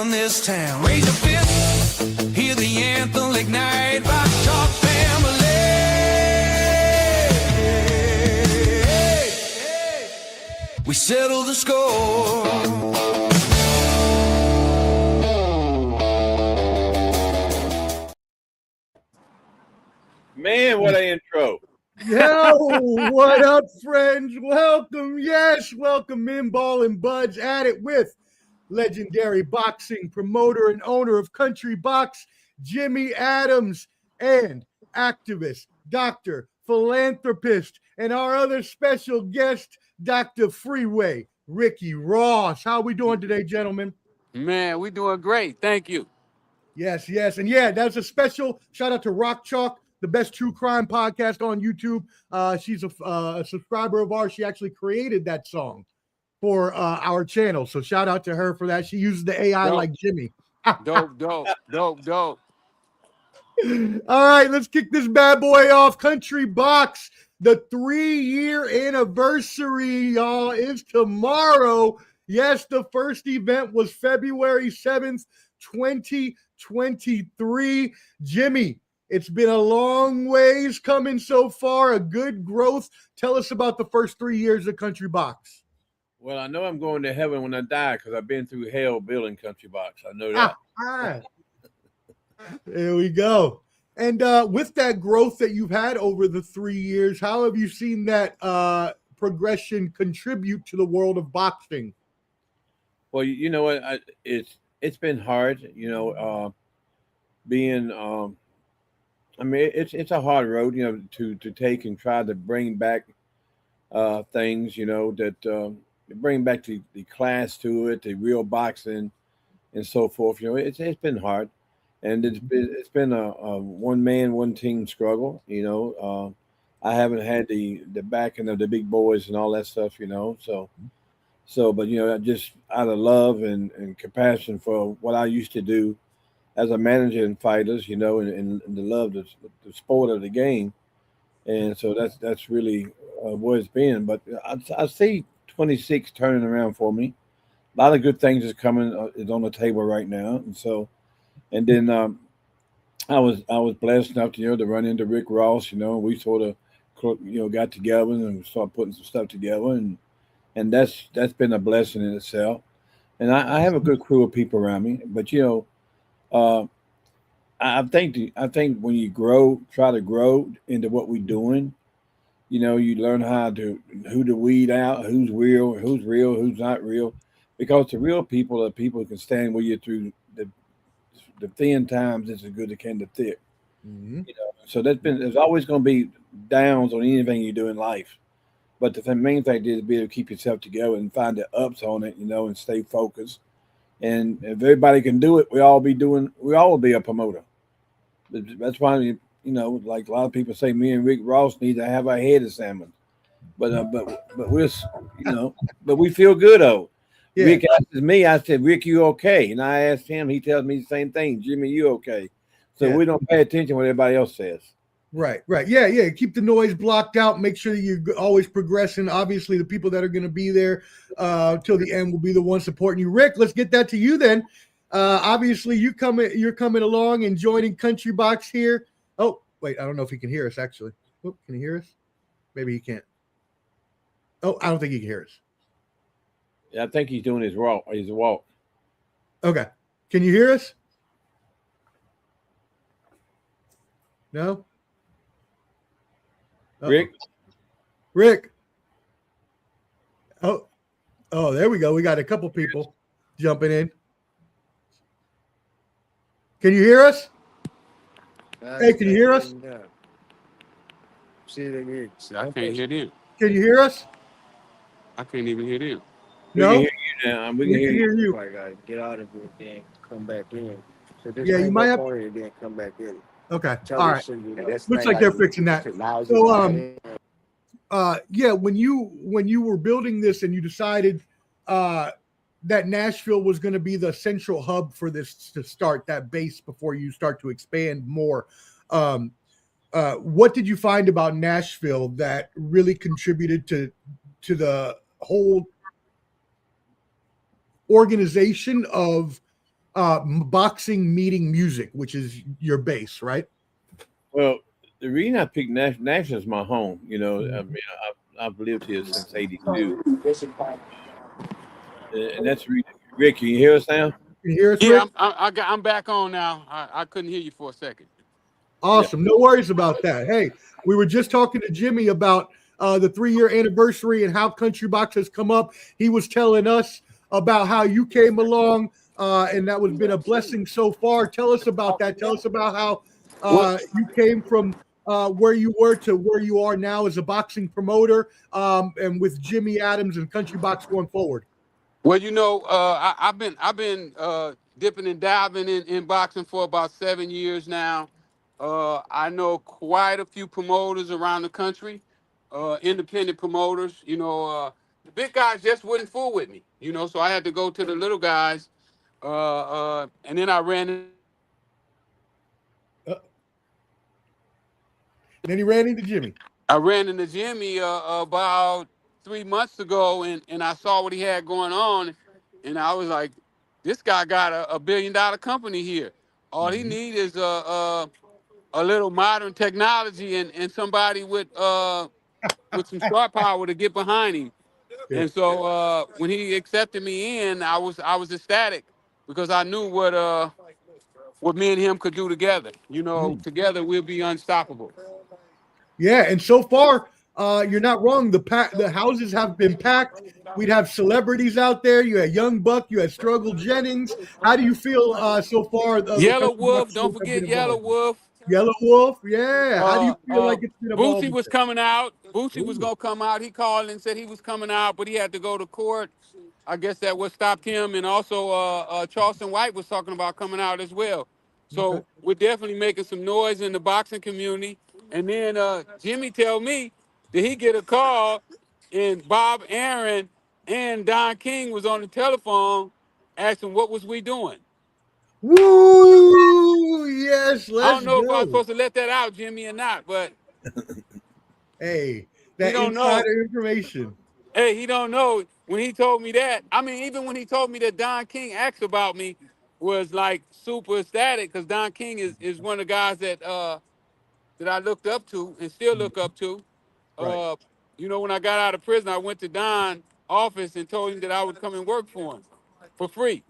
run this town. Raise your fist, hear the anthem, ignite, rock chalk family. We settle the score. Man, what an intro. Yo, what up, friends? Welcome, welcome in, Ball and Buds at it with legendary boxing promoter and owner of Country Box, Jimmy Adams, and activist, doctor, philanthropist, and our other special guest, Dr. Freeway, Ricky Ross. How we doing today, gentlemen? Man, we doing great. Thank you. Yes. And yeah, that's a special shout out to Rock Chalk, the best true crime podcast on YouTube. She's a subscriber of ours. She actually created that song for our channel. So shout out to her for that. She uses the AI like Jimmy. Dope. All right, let's kick this bad boy off. Country Box, the 3-year anniversary, y'all, is tomorrow. Yes, the first event was February 7th, 2023. Jimmy, it's been a long ways coming so far, a good growth. Tell us about the first 3 years of Country Box. Well, I know I'm going to heaven when I die because I've been through hell building Country Box. I know that. There we go. And with that growth that you've had over the 3 years, how have you seen that progression contribute to the world of boxing? Well, you know what? It's been hard, being it's a hard road, to take and try to bring back things, that bring back the class to it, the real boxing and so forth. It's been hard, and it's been a one man, one team struggle. I haven't had the backing of the big boys and all that stuff. But just out of love and compassion for what I used to do as a manager and fighters, and the love of the sport of the game, and so that's really what it's been. But I see 26 turning around for me. A lot of good things is coming is on the table right now, and then I was blessed enough to run into Rick Ross. We sort of got together and started putting some stuff together, and that's been a blessing in itself. And I have a good crew of people around me, but I think when you try to grow into what we're doing, you learn who to weed out, who's real, who's not real, because the real people are people who can stand with you through the thin times just as good as can the thick. Mm-hmm. So there's always going to be downs on anything you do in life. But the main thing is to be able to keep yourself together and find the ups on it, and stay focused. And if everybody can do it, we all will be a promoter. That's why, like a lot of people say, me and Rick Ross need to have our head of salmon. But we're, but we feel good though. Yeah. Rick asked me, I said, Rick, you okay? And I asked him, he tells me the same thing. Jimmy, you okay? So we don't pay attention to what everybody else says. Right. Yeah. Keep the noise blocked out. Make sure that you're always progressing. Obviously, the people that are going to be there till the end will be the ones supporting you. Rick, let's get that to you then. Obviously, you're coming along and joining Country Box here. Oh, wait, I don't know if he can hear us, actually. Oh, can he hear us? Maybe he can't. Oh, I don't think he can hear us. Yeah, I think he's doing his walk. Okay. Can you hear us? No? Rick. Oh, there we go. We got a couple people jumping in. Can you hear us? Hey, can you hear us? I can't hear you. Can you hear us? I can't even hear you. No? We can hear you now. We can hear you. I gotta get out of it, then come back in. So this you might have to then come back in. Okay. All right. Looks like they're fixing that. So when you were building this and you decided that Nashville was going to be the central hub for this to start, that base before you start to expand more, what did you find about Nashville that really contributed to the whole organization of boxing meeting music, which is your base, right? Well, the reason I picked Nashville is my home. You know, I mean, I've lived here since '82, and that's the reason. Rick, can you hear us now? Can you hear us, Yeah, Rick? I'm back on now. I couldn't hear you for a second. Yeah. Awesome. No worries about that. Hey, we were just talking to Jimmy about the 3-year anniversary and how Country Box has come up. He was telling us about how you came along, and that has been a blessing so far. Tell us about that. Tell us about how you came from where you were to where you are now as a boxing promoter, and with Jimmy Adams and Country Box going forward. Well, I've been dipping and diving in boxing for about 7 years now. I know quite a few promoters around the country, independent promoters. The big guys just wouldn't fool with me. So I had to go to the little guys, and then I ran. Then he ran into Jimmy. I ran into Jimmy about 3 months ago, and I saw what he had going on, and I was like, "This guy got a $1 billion company here. All he need is a little modern technology and somebody with some star power to get behind him." Yeah. And so when he accepted me in, I was ecstatic because I knew what me and him could do together. Together we'll be unstoppable. Yeah, and so far, you're not wrong. The houses have been packed. We'd have celebrities out there. You had Young Buck. You had Struggle Jennings. How do you feel so far? Yellow Wolf, don't forget Yellow Wolf. Yellow Wolf. Yeah. How do you feel like it's been Boosie evolving? was coming out. Boosie was Ooh. gonna come out. He called and said he was coming out, but he had to go to court. I guess that what stopped him. And also, Charleston White was talking about coming out as well. Okay. So we're definitely making some noise in the boxing community. And then Jimmy tell me that he get a call, and Bob Aaron and Don King was on the telephone asking what was we doing. Woo! Yes, I let's don't know if I was go. supposed to let that out, Jimmy, or not, but Hey, he that don't know. insider information. Hey, he don't know when he told me that. I mean, even when he told me that Don King asked about me, was like super ecstatic because Don King is one of the guys that I looked up to and still look up to. Right. Uh, when I got out of prison, I went to Don's office and told him that I would come and work for him for free.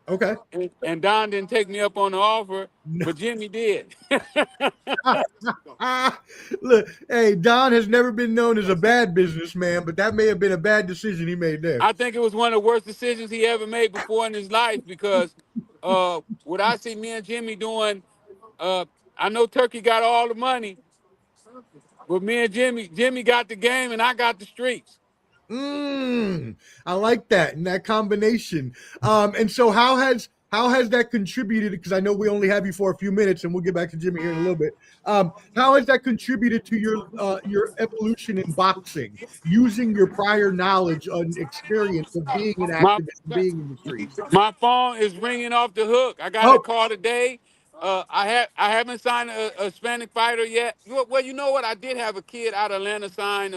Okay. And Don didn't take me up on the offer, No. but Jimmy did. Look, hey, Don has never been known as a bad businessman, but that may have been a bad decision he made there. I think it was one of the worst decisions he ever made before in his life because what I see me and Jimmy doing, I know Turkey got all the money, but me and Jimmy got the game and I got the streets. I like that and that combination. And so how has that contributed? Because I know we only have you for a few minutes, and we'll get back to Jimmy here in a little bit. How has that contributed to your evolution in boxing, using your prior knowledge and experience of being an My activist, and being in the streets? my phone is ringing off the hook. I got a Oh, call today. I haven't signed a Hispanic fighter yet. Well, you know what? I did have a kid out of Atlanta sign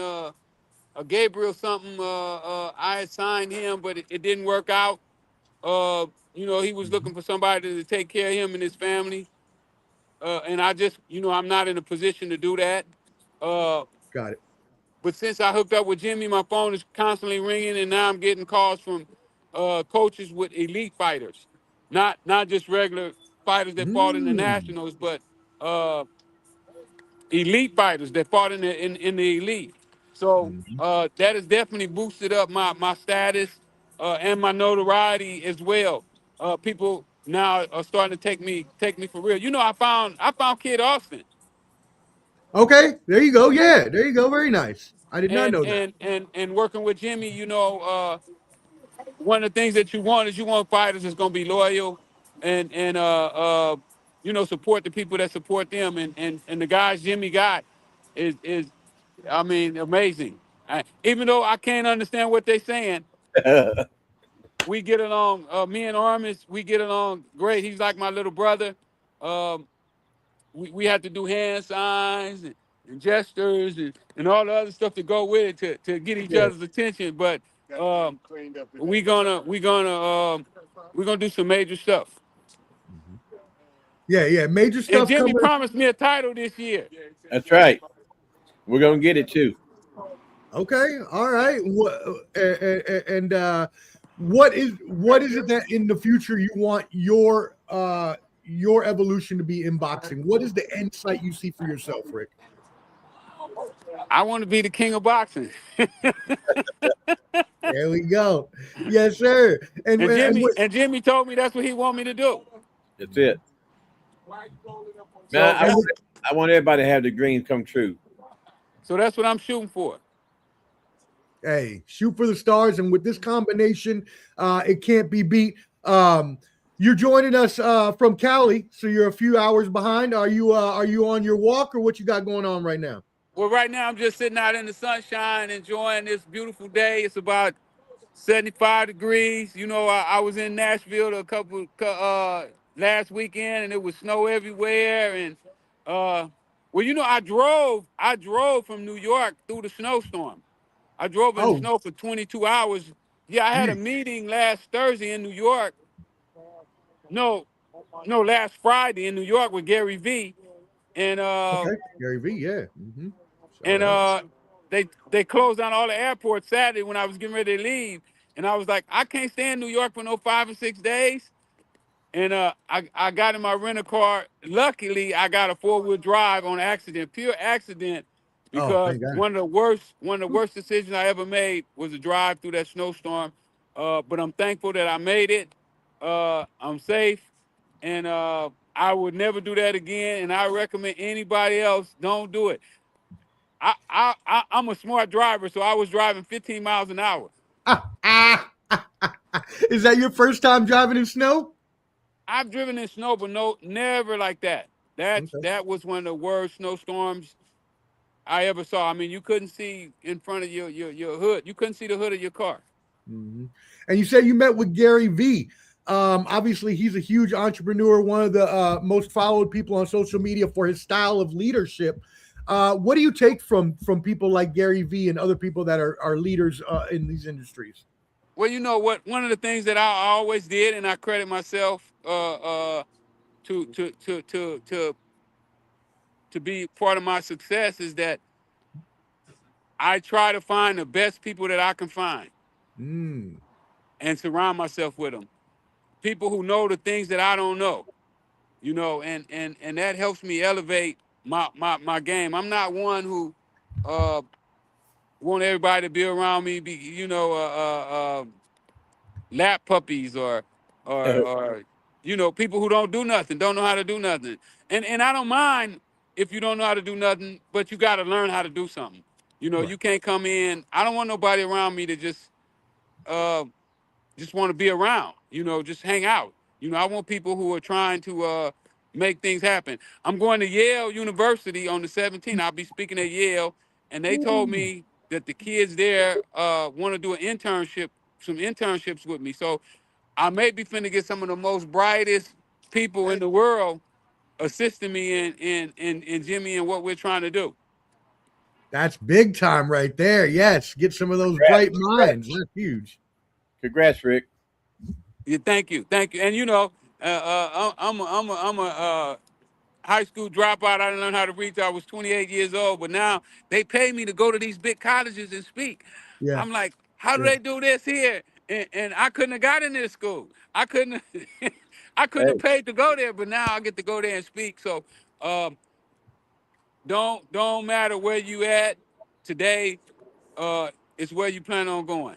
a Gabriel something. I had signed him, but it didn't work out. He was looking for somebody to take care of him and his family. And I just, I'm not in a position to do that. Uh, got it. but since I hooked up with Jimmy, my phone is constantly ringing, and now I'm getting calls from coaches with elite fighters, not just regular fighters that fought in the Mm, nationals, but uh, elite fighters that fought in the elite. So mhm. that has definitely boosted up my status and my notoriety as well. People now are starting to take me for real. I found Kid Austin, Okay, there you go. Yeah, there you go. Very nice. I did not and know that. and and and working with Jimmy. One of the things that you want is you want fighters that's gonna be loyal and support the people that support them. And the guys Jimmy got is I mean, amazing. Even though I can't understand what they're saying, we get along. Me and Armis, we get along great. He's like my little brother. Um, we have to do hand signs and gestures and all the other stuff to go with it to get each Yeah. other's attention. But um, we're gonna do some major stuff. Yeah. Major And stuff Jimmy coming. promised me a title this year. That's right. We're gonna get it too. Okay, all right. What is it that in the future you want your evolution to be in boxing? What is the end sight you see for yourself, Rick? I want to be the king of boxing. There we go. Yes, sir. And, And and Jimmy what, and Jimmy told me that's what he want me to do. That's it. So Man, and what- I want everybody to have their dreams come true. so that's what I'm shooting for. hey, shoot for the stars, and with this combination, it can't be beat. You're joining us from Cali, so you're a few hours behind. Are you on your walk, or what you got going on right now? Well, right now I'm just sitting out in the sunshine, enjoying this beautiful day. It's about 75 degrees. You know, I was in Nashville last weekend, and it was snow everywhere. And well, you know, I drove from New York through the snowstorm. I drove in the Oh, snow for 22 hours. Yeah, I had a geez. meeting last Thursday in New York. No, last Friday in New York with Gary Vee, and Okay, Gary V. Yeah. Shout and out. they closed down all the airports Saturday when I was getting ready to leave, and I was like, I can't stay in New York for no 5 or 6 days. And I got in my rental car. Luckily, I got a 4-wheel drive on accident, pure accident, Oh, because thank God. one of the worst decisions I ever made was to drive through that snowstorm. But I'm thankful that I made it. I'm safe, and I would never do that again. And I recommend anybody else don't do it. I'm a smart driver, so I was driving 15 miles an hour. Is that your first time driving in snow? I've driven in snow, but never like that. Okay. That was one of the worst snowstorms I ever saw. I mean, you couldn't see in front of your hood. You couldn't see the hood of your car. And you said you met with Gary V. Obviously, he's a huge entrepreneur, one of the most followed people on social media for his style of leadership. What do you take from people like Gary V and other people that are leaders in these industries? Well, you know what? One of the things that I always did, and I credit myself to be part of my success, is that I try to find the best people that I can find and surround myself with them. People who know the things that I don't know, you know, and that helps me elevate my game. I'm not one who want everybody to be around me, lap puppies or you know, people who don't do nothing, don't know how to do nothing. And I don't mind if you don't know how to do nothing, but you got to learn how to do something. You know, Right. you can't come in. I don't want nobody around me to just want to be around, you know, just hang out. You know, I want people who are trying to make things happen. I'm going to Yale University on the 17th. I'll be speaking at Yale, and they told me that the kids there want to do some internships with me. So I may be finna get some of the most brightest people in the world assisting me in Jimmy and what we're trying to do. That's big time right there. Yes, get some of those bright minds. That's huge. Congrats, Rick. Yeah, thank you. And you know, I'm a high school dropout. I didn't learn how to read till I was 28 years old, but now they pay me to go to these big colleges and speak. Yeah. I'm like, how do Yeah. they do this here? And I couldn't have got in this school. I couldn't I couldn't have paid to go there, but now I get to go there and speak. So don't matter where you at today, it's where you plan on going.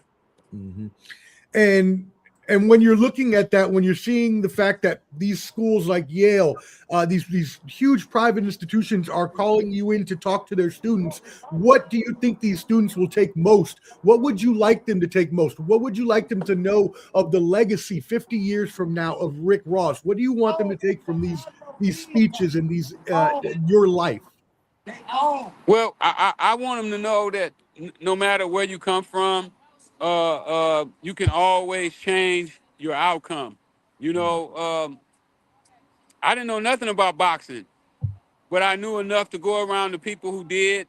And when you're looking at that, when you're seeing the fact that these schools like Yale, these huge private institutions are calling you in to talk to their students, what do you think these students will take most? What would you like them to take most? What would you like them to know of the legacy 50 years from now of Rick Ross? What do you want them to take from these speeches and these your life? Well, I want them to know that no matter where you come from, you can always change your outcome. You know, I didn't know nothing about boxing, but I knew enough to go around the people who did,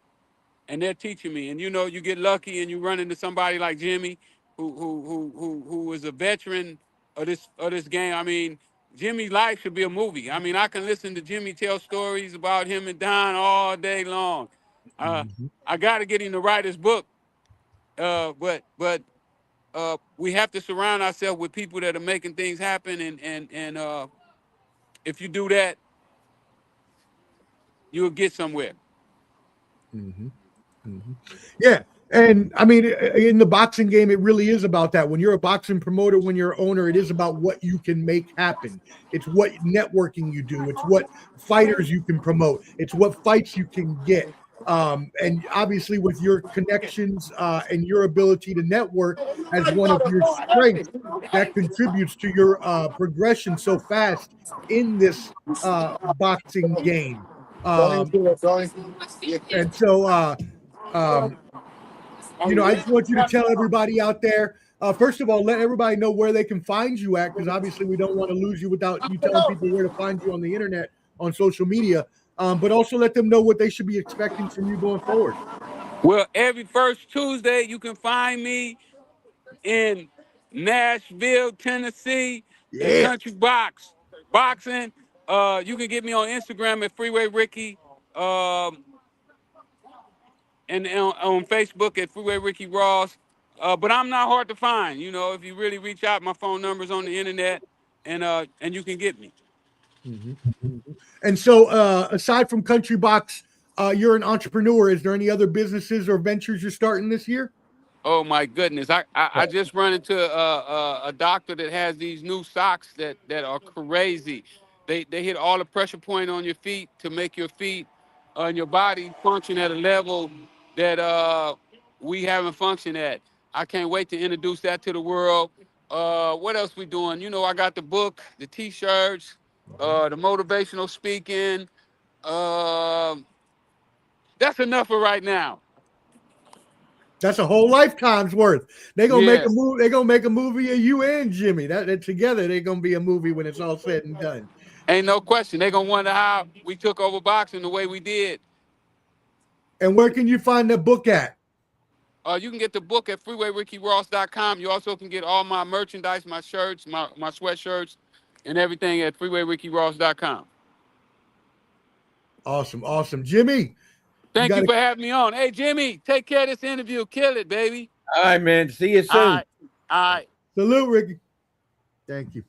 and they're teaching me. And you know, you get lucky and you run into somebody like Jimmy, who is a veteran of this game. I mean, Jimmy's life should be a movie. I mean, I can listen to Jimmy tell stories about him and Don all day long. I got to get him to write his book, but we have to surround ourselves with people that are making things happen, and if you do that, you'll get somewhere. Yeah. And I mean, in the boxing game, it really is about that. When you're a boxing promoter, when you're an owner, it is about what you can make happen. It's what networking you do. It's what fighters you can promote. It's what fights you can get. And obviously, with your connections and your ability to network as one of your strengths, that contributes to your progression so fast in this boxing game. And so, you know, I just want you to tell everybody out there, first of all, let everybody know where they can find you at, because obviously we don't want to lose you without you telling people where to find you on the internet, on social media, but also let them know what they should be expecting from you going forward. Well, every first Tuesday, you can find me in Nashville, Tennessee, in Country Boxing. You can get me on Instagram at Freeway Ricky, and on Facebook at Freeway Ricky Ross. But I'm not hard to find. You know, if you really reach out, my phone number's on the internet, and you can get me. And so, aside from Country Box, you're an entrepreneur. Is there any other businesses or ventures you're starting this year? Oh my goodness! I just run into a doctor that has these new socks that are crazy. They hit all the pressure point on your feet to make your feet and your body function at a level that we haven't functioned at. I can't wait to introduce that to the world. What else we doing? You know, I got the book, the T-shirts, the motivational speaking. That's enough for right now. That's a whole lifetime's worth. They're gonna make a movie. They're gonna make a movie of you and Jimmy. That together, they're gonna be a movie when it's all said and done. Ain't no question. They're gonna wonder how we took over boxing the way we did. And where can you find the book at? You can get the book at freewayrickyross.com. You also can get all my merchandise, my shirts, my sweatshirts, and everything at freewayrickyross.com. Awesome. Jimmy. Thank you for having me on. Hey, Jimmy, take care of this interview. Kill it, baby. All right, man. See you soon. All right. Salute, Ricky. Thank you.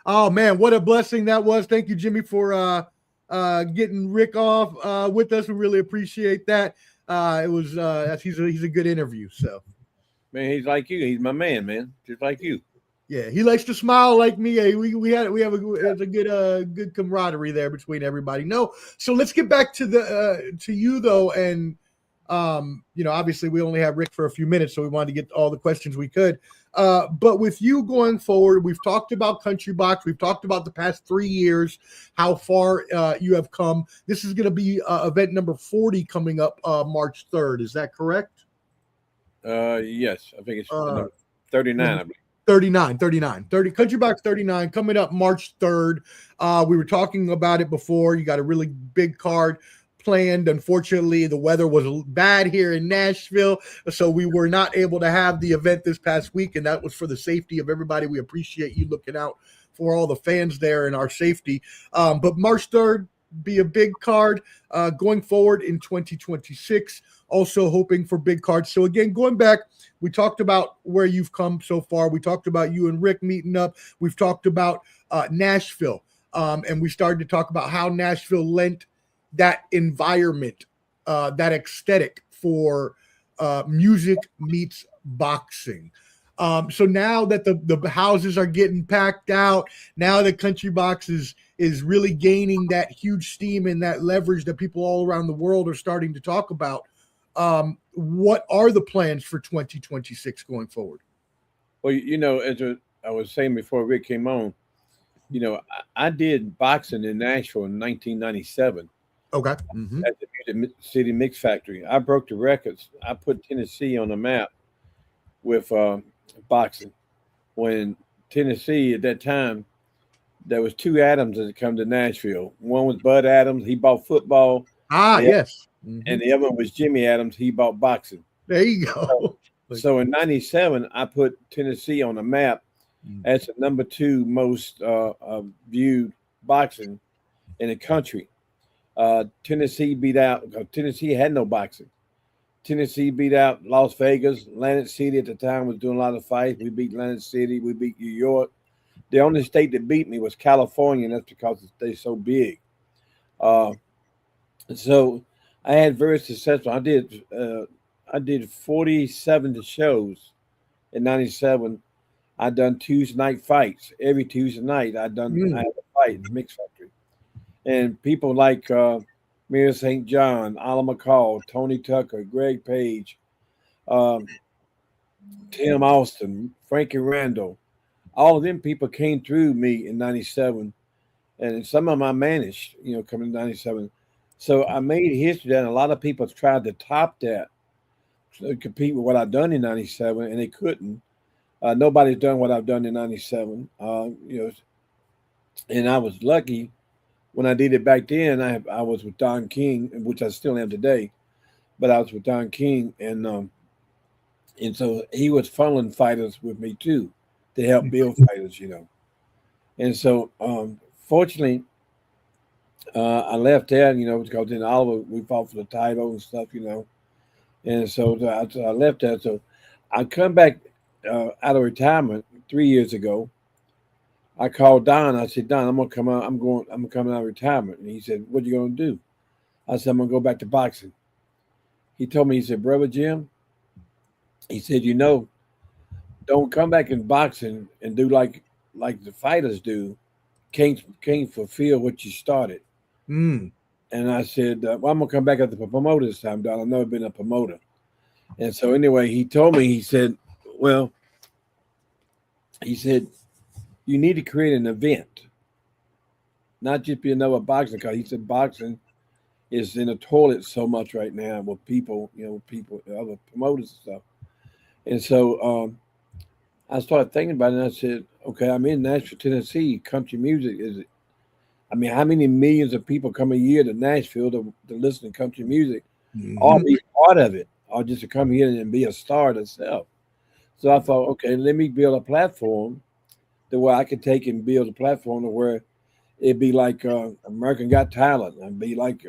Oh, man, what a blessing that was. Thank you, Jimmy, for getting Rick off with us. We really appreciate that. It was he's a good interview. So, man, he's like you. He's my man, just like you. Yeah, he likes to smile like me. Hey, we have a good camaraderie there between everybody. No, so let's get back to to you though, and you know, obviously we only have Rick for a few minutes, so we wanted to get all the questions we could. But with you going forward, we've talked about Country Box. We've talked about the past 3 years, how far you have come. This is going to be event number 40 coming up March 3rd. Is that correct? Yes, I think it's 39, I believe. 39, Country Box 39 coming up March 3rd. We were talking about it before. You got a really big card planned. Unfortunately, the weather was bad here in Nashville, so we were not able to have the event this past week, and that was for the safety of everybody. We appreciate you looking out for all the fans there and our safety. But March 3rd, be a big card going forward in 2026. Also hoping for big cards. So again, going back, we talked about where you've come so far. We talked about you and Rick meeting up. We've talked about Nashville, and we started to talk about how Nashville lent that environment, that aesthetic for music meets boxing. So now that the houses are getting packed out, now that Country Box is really gaining that huge steam and that leverage that people all around the world are starting to talk about. What are the plans for 2026 going forward? Well, you know, as I was saying before Rick came on, you know, I did boxing in Nashville in 1997. Okay. At the Music City Mix Factory. I broke the records. I put Tennessee on the map with boxing. When Tennessee at that time, there was 2 Adams that had come to Nashville. One was Bud Adams. He bought football. Yes. And the other one was Jimmy Adams. He bought boxing. There you go. So in 97, I put Tennessee on the map. as the number 2 most viewed boxing in the country. Tennessee beat out. Tennessee had no boxing. Tennessee beat out Las Vegas. Atlantic City at the time was doing a lot of fights. We beat Atlantic City. We beat New York. The only state that beat me was California, and that's because they're so big. So I had very successful. I did 47 shows in '97. I done Tuesday night fights. Every Tuesday night I had a fight in the Mix Factory. And people like Mayor St. John, Alan McCall, Tony Tucker, Greg Page, Tim Austin, Frankie Randall, all of them people came through me in '97. And some of them I managed, coming in '97. So I made history that a lot of people tried to top that, to compete with what I've done in '97, and they couldn't. Nobody's done what I've done in '97. And I was lucky when I did it back then. I was with Don King, which I still am today, but I was with Don King, and so he was funneling fighters with me too to help build fighters, And so, fortunately, I left there, because in Oliver we fought for the title and stuff, And so I left there. So I come back out of retirement 3 years ago. I called Don. I said, Don, I'm gonna come out. I'm coming out of retirement. And he said, what are you gonna do? I said, I'm gonna go back to boxing. He told me, he said, Brother Jim, he said, don't come back in boxing and do like the fighters do. Can't fulfill what you started. And I said, well, I'm gonna come back as a promoter this time, Don. I've never been a promoter. And so anyway, he told me, he said, you need to create an event, not just be another boxing. Because he said boxing is in the toilet so much right now with people, other promoters and stuff. And so I started thinking about it, and I said, okay, I'm in Nashville, Tennessee. Country music how many millions of people come a year to Nashville to listen to country music, or be part of it, or just to come here and be a star themselves? So I thought, okay, let me build a platform the way I could take and build a platform to where it'd be like American Got Talent, and be like,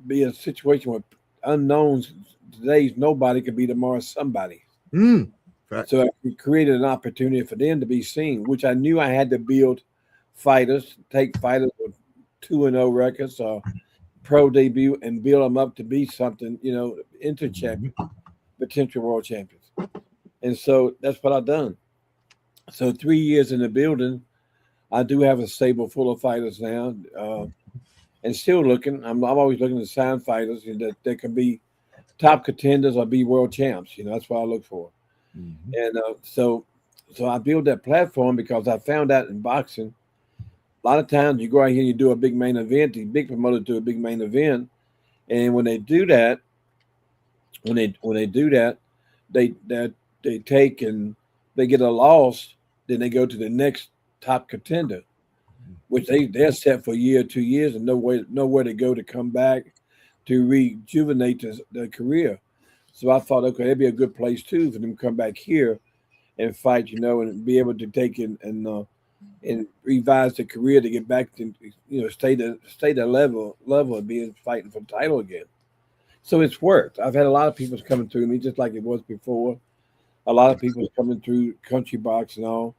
be a situation where unknowns today's nobody could be tomorrow's somebody. Right. So I created an opportunity for them to be seen, which I knew I had to build fighters, take fighters with 2-0 records or pro debut, and build them up to be something, inter-champion, potential world champions. And so that's what I've done. So 3 years in the building, I do have a stable full of fighters now, and still looking. I'm always looking to sign fighters that can be top contenders or be world champs. That's what I look for. And so I built that platform because I found out in boxing, a lot of times you go out here and you do a big main event. The big promoters do a big main event, and when they do that, they take and they get a loss. Then they go to the next top contender, which they're set for a year, 2 years, and nowhere to go to come back to rejuvenate their career. So I thought, okay, that'd be a good place too for them to come back here and fight, and be able to take and revise their career to get back to, stay the level of being fighting for the title again. So it's worked. I've had a lot of people coming through me just like it was before. A lot of people coming through country box and all.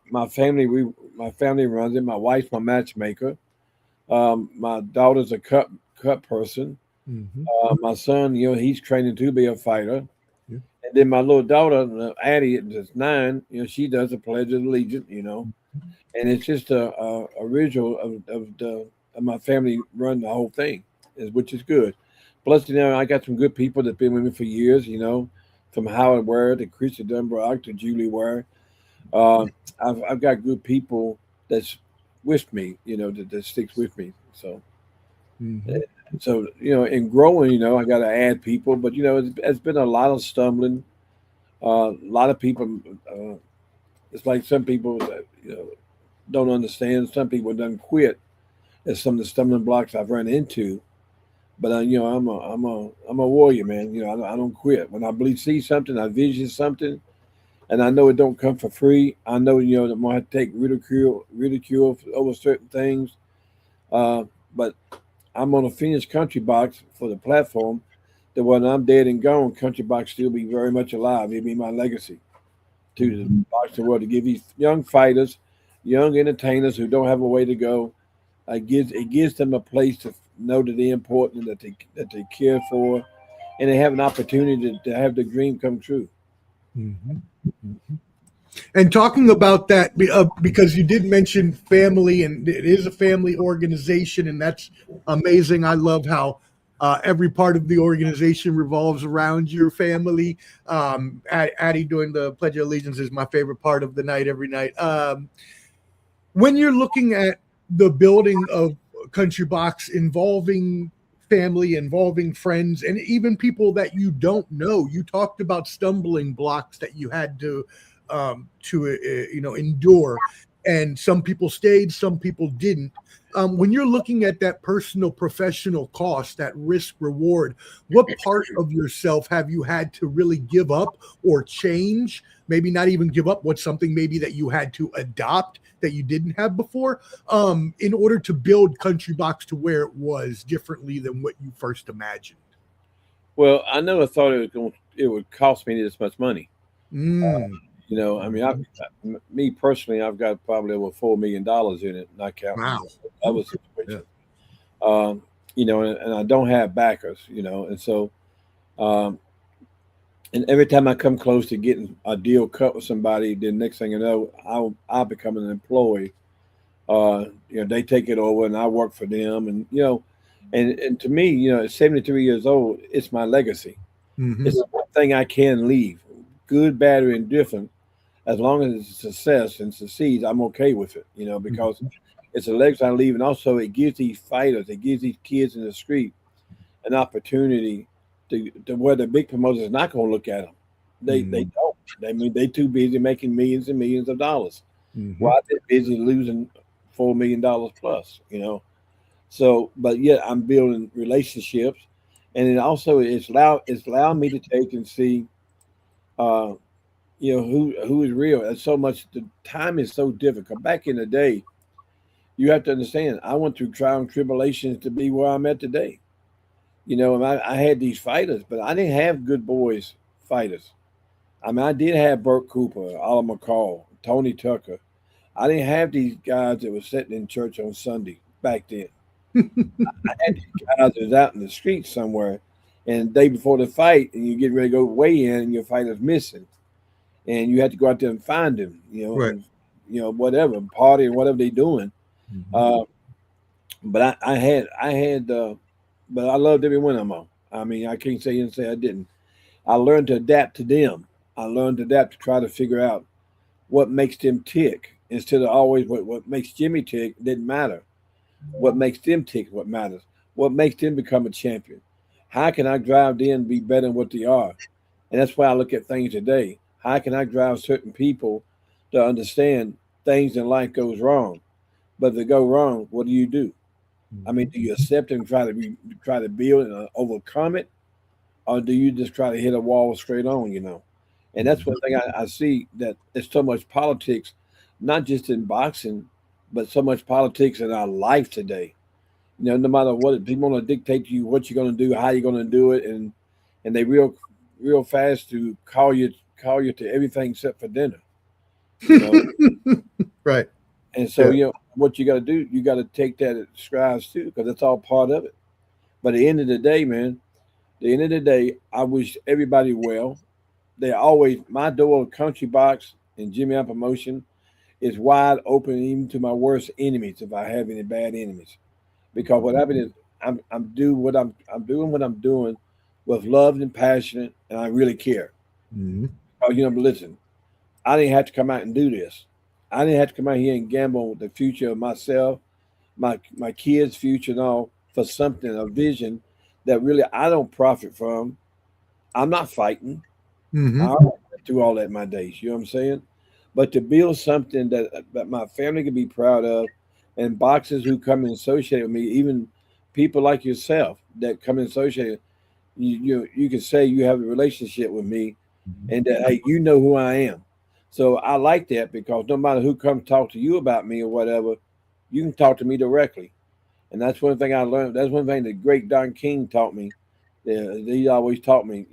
My family runs it. My wife's my matchmaker. My daughter's a cut person. My son, he's training to be a fighter. Yeah. And then my little daughter, Addie, that's 9, she does the Pledge of Allegiance, and it's just a ritual of my family run the whole thing, which is good. Plus, I got some good people that've been with me for years, from Howard Ware to Christy Dunbrock to Julie Ware. I've got good people that's with me, that sticks with me. So. So, in growing, I got to add people, but, it's been a lot of stumbling. A lot of people, it's like some people that, don't understand. Some people done quit as some of the stumbling blocks I've run into. But, I'm a warrior, man. I don't quit. When I see something, I vision something, and I know it don't come for free. I know that I'm gonna have to take ridicule over certain things. But I'm gonna finish Country Box for the platform that when I'm dead and gone, Country Box still be very much alive. It'll be my legacy to the boxing world to give these young fighters, young entertainers who don't have a way to go. It gives them a place to know that they're important, that they care for, and they have an opportunity to have the dream come true. Mhm. Mhm. And talking about that, because you did mention family, and it is a family organization, and that's amazing. I love how every part of the organization revolves around your family. Addie doing the Pledge of Allegiance is my favorite part of the night every night. When you're looking at the building of Country Box involving family, involving friends, and even people that you don't know, you talked about stumbling blocks that you had to endure, and some people stayed, some people didn't. When you're looking at that personal professional cost, that risk reward, what part of yourself have you had to really give up or change? Maybe not even give up. What's something maybe that you had to adopt that you didn't have before, in order to build Country Box to where it was differently than what you first imagined? Well, I never thought it would cost me this much money. Mm, I mean, me personally, I've got probably over $4 million in it, not counting wow. other situations. Um, and I don't have backers. And so, um, and every time I come close to getting a deal cut with somebody, then next thing you know, I'll become an employee. They take it over, and I work for them, and and to me, at 73 years old, it's my legacy. Mhm. It's one thing I can leave, good, bad, or indifferent. As long as it's a success and succeeds, I'm okay with it, because it's a legacy I leave. And also, it gives these fighters, it gives these kids in the street an opportunity to where the big promoters are not going to look at them. They don't. They too busy making millions and millions of dollars. Mhm. While they're busy losing $4 million plus. So, but yet I'm building relationships, and it also it's allowed me to take and see, uh, who is real. And so much the time is so difficult. Back in the day, you have to understand. I went through trial and tribulations to be where I'm at today. And I had these fighters, but I didn't have good boys fighters. I mean, I did have Burt Cooper, Oliver McCall, Tony Tucker. I didn't have these guys that were sitting in church on Sunday back then. I had these guys that was out in the street somewhere, and the day before the fight, and you get ready to go weigh in, and your fighter's missing, and you had to go out there and find him. Right. And whatever party or whatever they doing. Mhm. Uh, but but I loved every one of them. I mean, I can't say I didn't. I learned to adapt to them. I learned to adapt to try to figure out what makes them tick instead of always what makes Jimmy tick didn't matter. What makes them tick what matters. What makes them become a champion. How can I drive them to be better than what they are? And that's why I look at things today. How can I drive certain people to understand things in life goes wrong? But if they go wrong, what do you do? I mean, do you accept it and try to build and overcome it, or do you just try to hit a wall straight on? And that's one thing I see, that there's so much politics, not just in boxing, but so much politics in our life today. No matter what, people want to dictate to you what you're going to do, how you're going to do it, and they real fast to call you to everything except for dinner. You know, Right. and so Yeah. what you got to do, you got to take that at strides too, because that's all part of it. But at the end of the day, man, the end of the day, I wish everybody well. They always my door of Country Box and Jimmy Out Promotion is wide open even to my worst enemies if I have any bad enemies. Because what happened is I'm doing what I'm doing with love and passion, and I really care. Mhm. Oh, but listen, I didn't have to come out and do this. I didn't have to come out here and gamble with the future of myself, my kids' future, and all for something, a vision that really I don't profit from. I'm not fighting. I Mhm. already went through all that in my days. You know what I'm saying? But to build something that my family can be proud of, and boxers who come and associate with me, even people like yourself that come and associate, you can say you have a relationship with me, and that hey, you know who I am. So I like that because no matter who comes talk to you about me or whatever, you can talk to me directly. And that's one thing I learned. That's one thing the great Don King taught me. Yeah, he always taught me,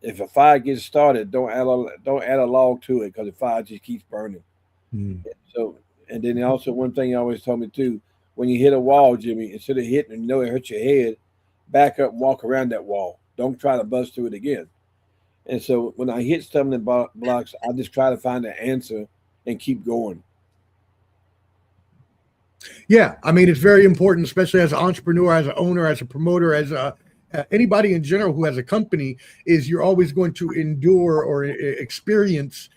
if a fire gets started, don't add a log to it because the fire just keeps burning. Mm. So, and then also one thing he always told me too, when you hit a wall, Jimmy, instead of hitting and it hurts your head, back up and walk around that wall. Don't try to bust through it again. And so when I hit stumbling blocks, I just try to find an answer and keep going. Yeah, I mean, it's very important, especially as an entrepreneur, as an owner, as a promoter, as anybody in general who has a company, is you're always going to endure or experience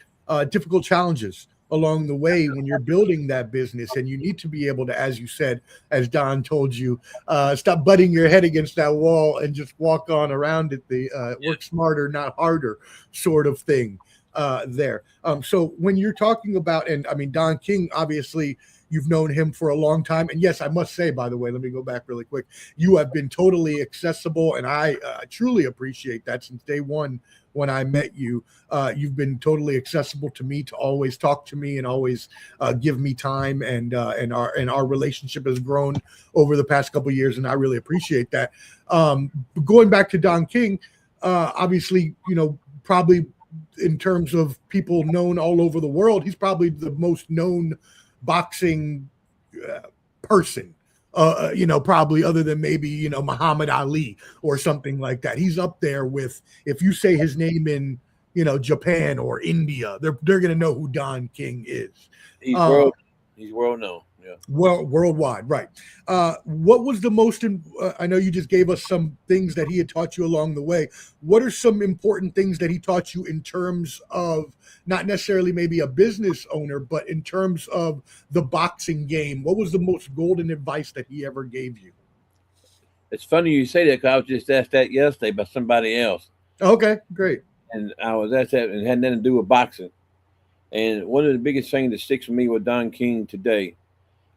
difficult challenges along the way when you're building that business. And you need to be able to, as you said, as Don told you, stop butting your head against that wall and just walk on around it. The work smarter, not harder sort of thing there. So when you're talking about, and I mean, Don King, obviously, you've known him for a long time. And yes, I must say, by the way, let me go back really quick. You have been totally accessible. And I truly appreciate that since day one when I met you. You've been totally accessible to me to always talk to me and always give me time. And our relationship has grown over the past couple of years. And I really appreciate that. Going back to Don King, obviously, probably in terms of people known all over the world, he's probably the most known boxing person, probably other than maybe, Muhammad Ali or something like that. He's up there with, if you say his name in, Japan or India, they're going to know who Don King is. He's world known. Yeah. Worldwide, right. What was the most, I know you just gave us some things that he had taught you along the way. What are some important things that he taught you in terms of not necessarily maybe a business owner, but in terms of the boxing game? What was the most golden advice that he ever gave you? It's funny you say that because I was just asked that yesterday by somebody else. Okay, great. And I was asked that and it had nothing to do with boxing. And one of the biggest things that sticks with me with Don King today,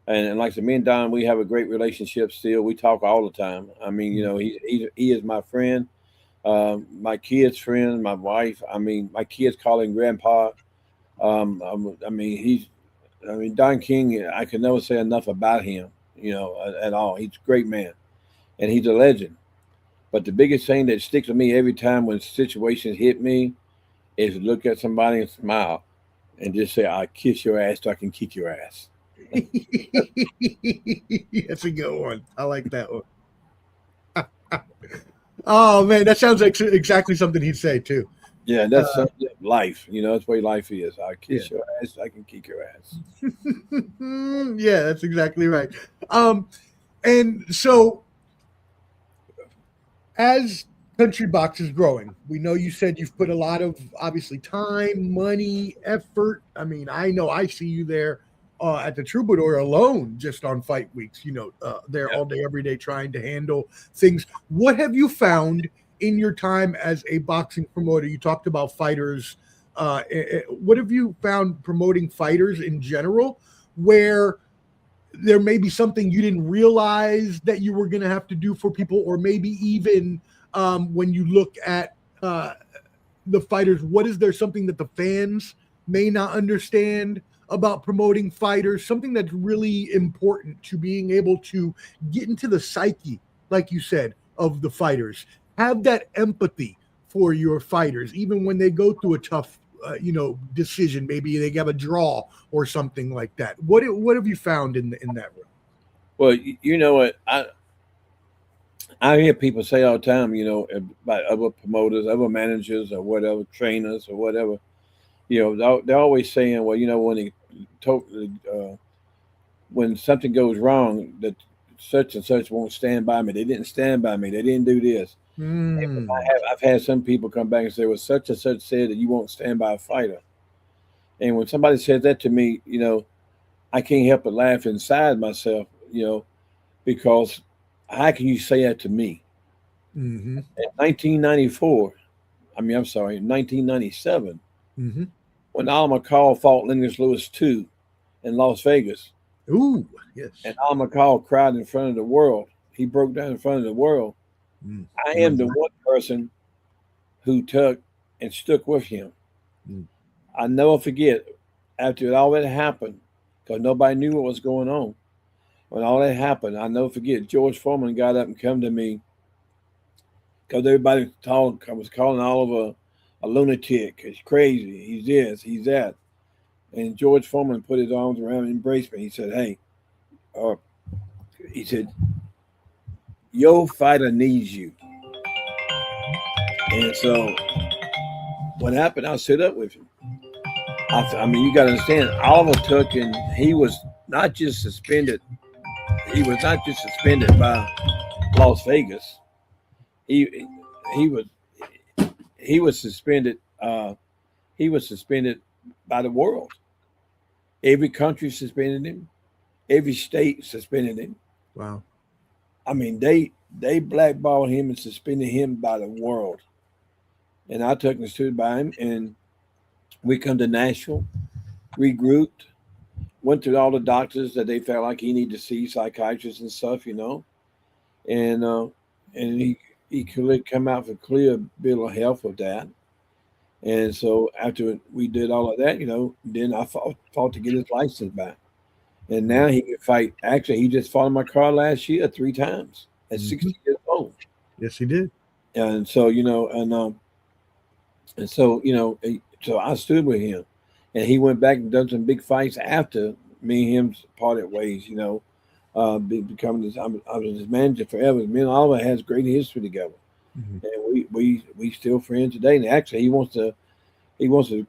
and like I said, me and Don, we have a great relationship still. We talk all the time. I mean, he is my friend, my kids' friend, my wife. I mean, my kids call him Grandpa. Don King, I can never say enough about him, at all. He's a great man, and he's a legend. But the biggest thing that sticks with me every time when situations hit me is look at somebody and smile and just say, "I'll kiss your ass so I can kick your ass." That's a good one. I like that one. Oh man, that sounds like exactly something he'd say too. Yeah, that's life. That's the way life is. I'll kiss your ass, I can kick your ass. Yeah, that's exactly right. And so as Country Box is growing, we know you said you've put a lot of obviously time, money, effort. I mean, I know I see you there at the Troubadour alone, just on fight weeks, there all day, every day, trying to handle things. What have you found in your time as a boxing promoter? You talked about fighters. What have you found promoting fighters in general, where there may be something you didn't realize that you were going to have to do for people, or maybe even when you look at the fighters, what is there something that the fans may not understand about promoting fighters, something that's really important to being able to get into the psyche, like you said, of the fighters, have that empathy for your fighters, even when they go through a tough, decision, maybe they have a draw or something like that. What have you found in that room? Well, you know what, I hear people say all the time, about other promoters, other managers, or whatever, trainers, or whatever. They're always saying, well, when something goes wrong, that such and such won't stand by me. They didn't stand by me. They didn't do this. I've had some people come back and say, well, such and such said that you won't stand by a fighter. And when somebody says that to me, I can't help but laugh inside myself, because how can you say that to me? Mm-hmm. In 1994, I'm sorry, in 1997, when Al McCall fought Lennox Lewis II in Las Vegas. Ooh, yes. And Al McCall cried in front of the world. He broke down in front of the world. I am the one person who took and stuck with him. I never forget after all that happened, because nobody knew what was going on. When all that happened, I never forget. George Foreman got up and come to me because everybody was calling Oliver a lunatic. He's crazy. He's this. He's that. And George Foreman put his arms around me and embraced me. He said, "Hey," uh, he said, "Your fighter needs you." And so what happened? I stood up with him. I mean, you got to understand, Oliver took, and he was not just suspended. He was not just suspended by Las Vegas. He was he was suspended. He was suspended by the world. Every country suspended him. Every state suspended him. Wow. I mean, they blackballed him and suspended him by the world. And I took and stood by him, and we come to Nashville, regrouped, went to all the doctors that they felt like he needed to see, psychiatrists and stuff, and he could come out with a clear bill of health with that. And so after we did all of that, then I fought to get his license back. And now he can fight. Actually, he just fought in my car last year 3 times at 60 years old. Yes, he did. And so, so I stood with him, and he went back and done some big fights after me and him parted ways. Becoming I was his manager forever. Me and Oliver has great history together, and we still friends today. And actually, he wants to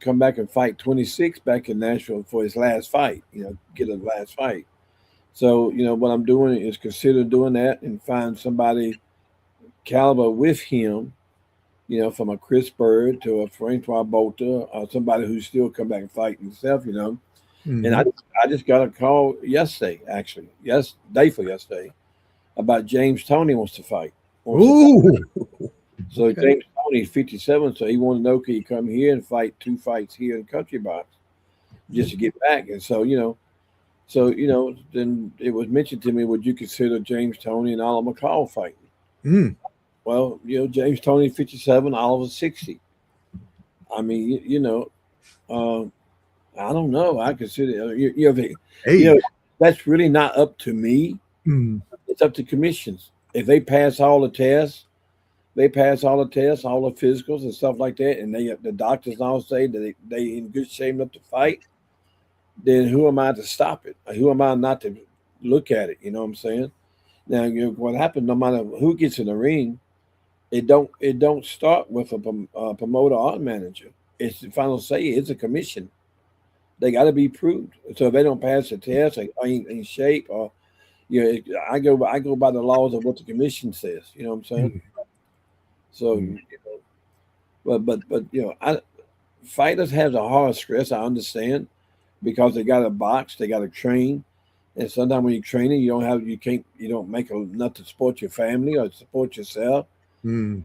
come back and fight 26 back in Nashville for his last fight. Get a last fight. So what I'm doing is consider doing that and find somebody caliber with him. From a Chris Bird to a Francois Botha, or somebody who's still come back and fight himself, And I just got a call yesterday, actually, day for yesterday, about James Toney wants to fight. So Okay. James Toney is 57, so he wanted to know, can he come here and fight 2 fights here in Country Box just to get back? And so, then it was mentioned to me, would you consider James Toney and Oliver McCall fighting? Well, James Toney 57, Oliver 60. I mean, I don't know. I consider that's really not up to me. It's up to commissions. If they pass all the tests, all the physicals and stuff like that, and the doctors all say that they in good shape enough to fight, then who am I to stop it? Who am I not to look at it? You know what I'm saying? Now, what happens, no matter who gets in the ring, it don't start with a promoter or manager. It's the final say. It's a commission. They got to be proved. So if they don't pass the test, like ain't in shape, or I go by the laws of what the commission says. You know what I'm saying? So but fighters have a hard stress. I understand, because they got to box, they got to train, and sometimes when you're training, you don't make enough to support your family or support yourself. And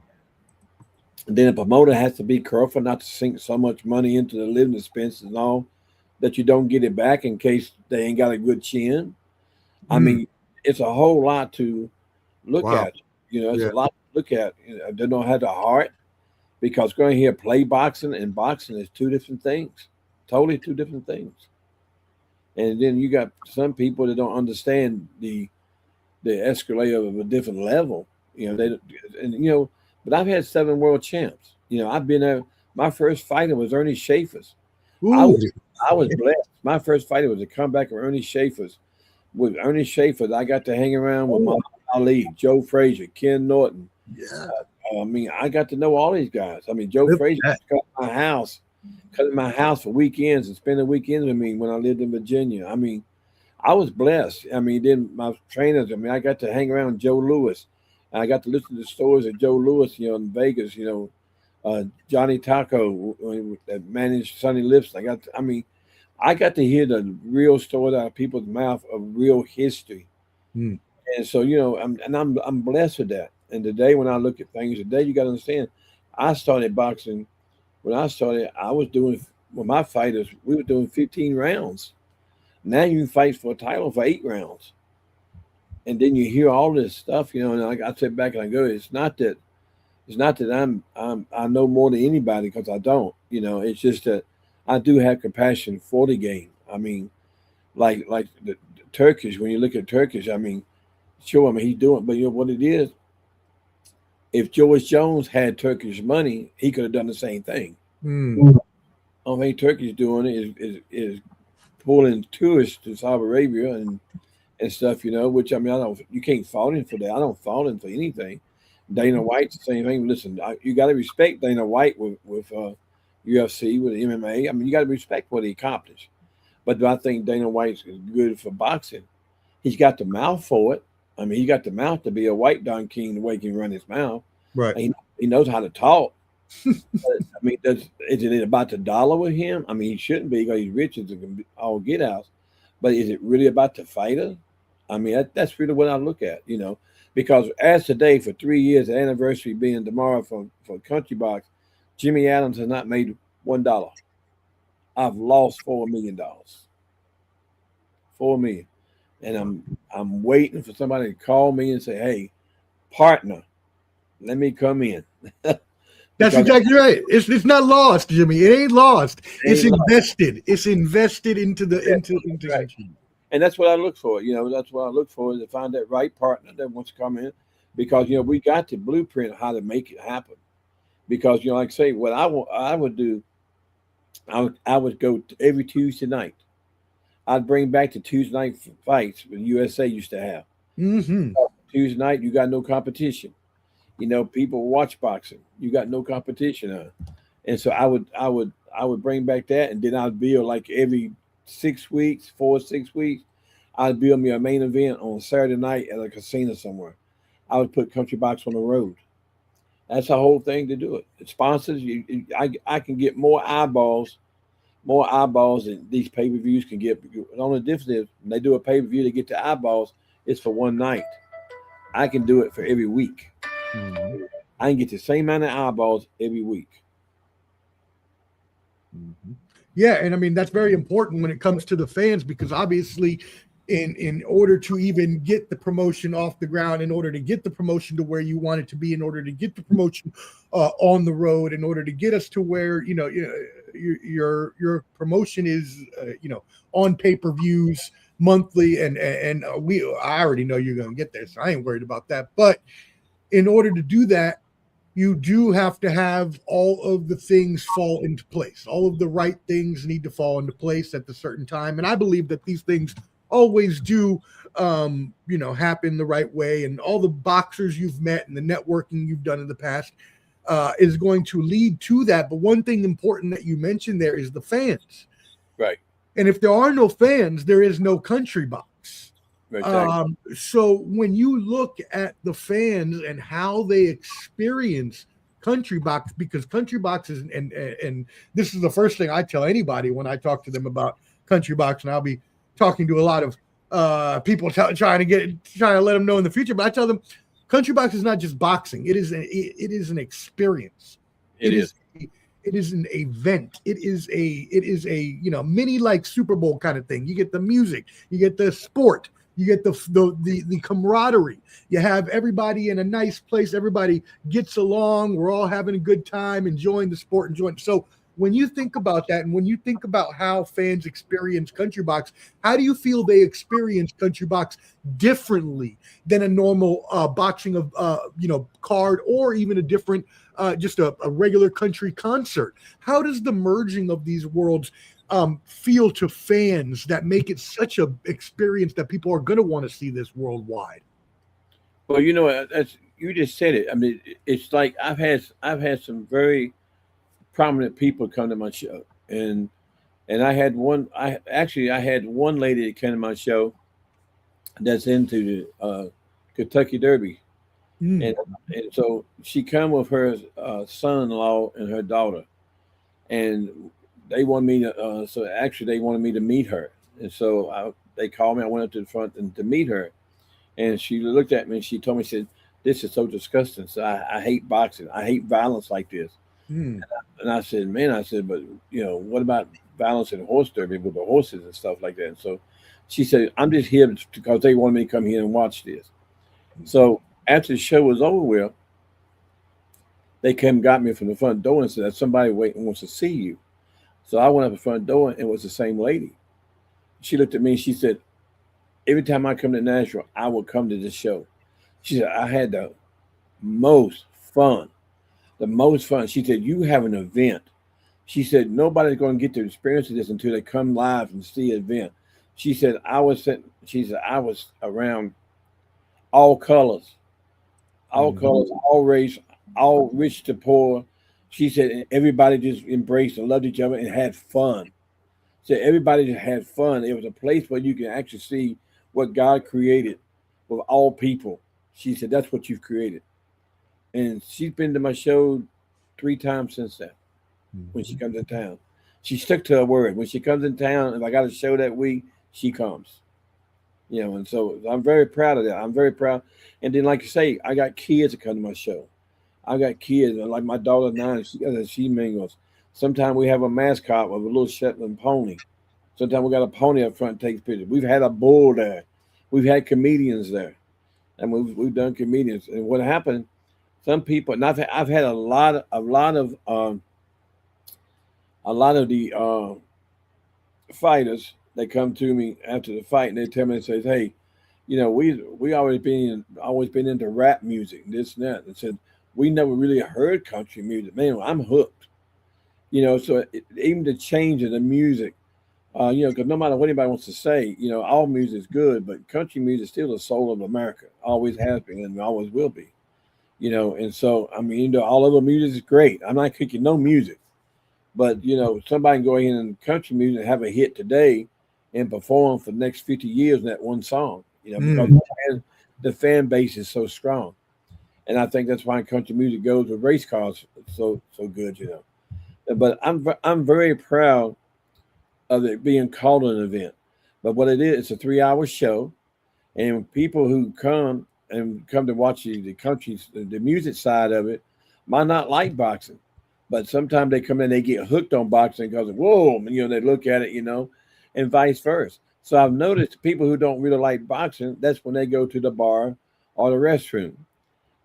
then a promoter has to be careful not to sink so much money into the living expenses and all that you don't get it back in case they ain't got a good chin. I mean, it's a whole lot to look at. It's a lot to look at. They don't have the heart, because going here play boxing and boxing is 2 different things, totally 2 different things. And then you got some people that don't understand the escalator of a different level. But I've had 7 world champs. I've been there. My first fighter was Ernie Schaefer's. I was blessed. My first fighter was a comeback of Ernie Schaefer's. With Ernie Schaefer, I got to hang around with Muhammad Ali, Joe Frazier, Ken Norton. Yeah. I got to know all these guys. Joe Frazier cut my house for weekends and spend the weekends with me when I lived in Virginia. I was blessed. Then my trainers, I got to hang around Joe Louis. I got to listen to the stories of Joe Louis, in Vegas, Johnny Taco that managed Sonny Liston. I got to hear the real stories out of people's mouth of real history. And so, I'm blessed with that. And today, when I look at things today, you got to understand, I started boxing. When I started, I was doing, with my fighters, we were doing 15 rounds. Now you can fight for a title for 8 rounds. And then you hear all this stuff, and I sit back and I go, it's not that I know more than anybody, because I don't. It's just that I do have compassion for the game. I mean, like the Turkish. When you look at Turkish, I mean, sure, I mean he's doing, but you know what it is. If George Jones had Turkish money, he could have done the same thing. Mm. Only thing Turkey's doing is pulling tourists to Saudi Arabia and stuff, you know. Which I mean, I don't. You can't fault him for that. I don't fault him for anything. Dana White's the same thing. Listen, you got to respect Dana White with UFC, with MMA. I mean, you got to respect what he accomplished. But do I think Dana White's good for boxing? He's got the mouth for it. I mean, he got the mouth to be a white Don King the way he can run his mouth. Right. He knows how to talk. But, I mean, is it about the dollar with him? I mean, he shouldn't be because he's rich as all get out. But is it really about the fighter? I mean, that's really what I look at, you know. Because as today, for 3 years, the anniversary being tomorrow for Country Box, Jimmy Adams has not made $1. I've lost $4 million. $4 million. And I'm waiting for somebody to call me and say, hey, partner, let me come in. That's exactly right. It's not lost, Jimmy. It ain't lost. It's invested. Lost. It's invested into the into right. And that's what I look for. You know, that's what I look for, is to find that right partner that wants to come in, because you know we got the blueprint how to make it happen. Because you know, like I say, what I would do, I would go every Tuesday night. I'd bring back the Tuesday night fights that USA used to have. Mm-hmm. Tuesday night, you got no competition. You know, people watch boxing. You got no competition. And so I would bring back that, and then I'd build like every 6 weeks, 4 or 6 weeks, I'd build me a main event on Saturday night at a casino somewhere. I would put Country Box on the road. That's the whole thing to do it. The sponsors, I can get more eyeballs than these pay-per-views can get. The only difference is when they do a pay-per-view, they get the eyeballs, it's for one night. I can do it for every week. Mm-hmm. I can get the same amount of eyeballs every week. Mm-hmm. Yeah, and I mean that's very important when it comes to the fans, because obviously in order to even get the promotion off the ground, in order to get the promotion to where you want it to be, in order to get the promotion on the road, in order to get us to where your promotion is on pay-per-views monthly, and I already know you're going to get there, so I ain't worried about that. But in order to do that, you do have to have all of the things fall into place. All of the right things need to fall into place at the certain time. And I believe that these things always do, happen the right way. And all the boxers you've met and the networking you've done in the past is going to lead to that. But one thing important that you mentioned there is the fans. Right. And if there are no fans, there is no Country Box. Right. So when you look at the fans and how they experience Country Box, because Country Box is, and this is the first thing I tell anybody when I talk to them about Country Box, and I'll be talking to a lot of people trying to let them know in the future, but I tell them Country Box is not just boxing. It is an experience. It is an event. It is a mini like Super Bowl kind of thing. You get the music, you get the sport, you get the camaraderie. You have everybody in a nice place. Everybody gets along. We're all having a good time, enjoying the sport, So when you think about that, and when you think about how fans experience Country Box, how do you feel they experience Country Box differently than a normal boxing of card, or even a different just a regular country concert? How does the merging of these worlds feel to fans that make it such a experience that people are going to want to see this worldwide? Well, you just said it. I mean, it's like I've had some very prominent people come to my show, and I had one. I had one lady that came to my show that's into the Kentucky Derby, and so she come with her son-in-law and her daughter, and they wanted me to. They wanted me to meet her, and so they called me. I went up to the front to meet her, and she looked at me and she told me, she said, "This is so disgusting. So I hate boxing. I hate violence like this." And I said, "Man," but what about violence in horse derby with the horses and stuff like that? And so she said, "I'm just here because they wanted me to come here and watch this." So after the show was over with, they came and got me from the front door and said, "Somebody waiting wants to see you." So I went up the front door and it was the same lady. She looked at me and she said, every time I come to Nashville, I will come to this show. She said, I had the most fun. The most fun. She said, you have an event. She said, nobody's going to get to experience this until they come live and see an event. She said, I was around all colors, all race, all rich to poor. She said, and everybody just embraced and loved each other and had fun. So everybody just had fun. It was a place where you can actually see what God created with all people. She said, that's what you've created. And she's been to my show 3 times since then. When she comes in town, she stuck to her word. When she comes in town, if I got a show that week, she comes. And so I'm very proud of that. I'm very proud. And then, like you say, I got kids that come to my show. I got kids, like my daughter 9, she mingles. Sometimes we have a mascot with a little Shetland pony. Sometimes we got a pony up front that takes pictures. We've had a bull there. We've had comedians there. And we've done comedians. And what happened, some people, and I've had a lot of the fighters that come to me after the fight and they tell me and says, hey, we always been into rap music, this and that. And said, we never really heard country music. Man, I'm hooked. So even the change of the music, because no matter what anybody wants to say, all music is good, but country music is still the soul of America. Always has been and always will be. And so, all other music is great. I'm not kicking no music. But, somebody can go in and country music and have a hit today and perform for the next 50 years in that one song, because the fan base is so strong. And I think that's why country music goes with race cars so good, But I'm very proud of it being called an event. But what it is, it's a 3-hour show. And people who come to watch the music side of it might not like boxing. But sometimes they come in, they get hooked on boxing because of, whoa, they look at it, and vice versa. So I've noticed people who don't really like boxing, that's when they go to the bar or the restroom.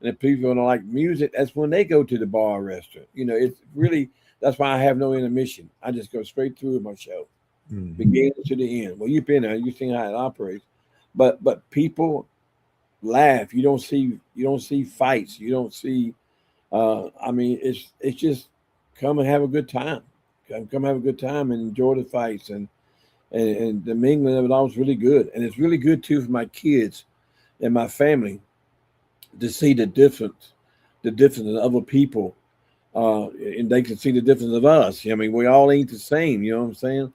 And if people don't like music, that's when they go to the bar or restaurant. It's really, that's why I have no intermission. I just go straight through my show, beginning to the end. Well, you've been there, you've seen how it operates. But people laugh. You don't see fights. You don't see, it's just, come and have a good time. Come have a good time and enjoy the fights and the mingling of it all is really good. And it's really good too for my kids and my family to see the difference of other people. And they can see the difference of us. We all ain't the same, you know what I'm saying?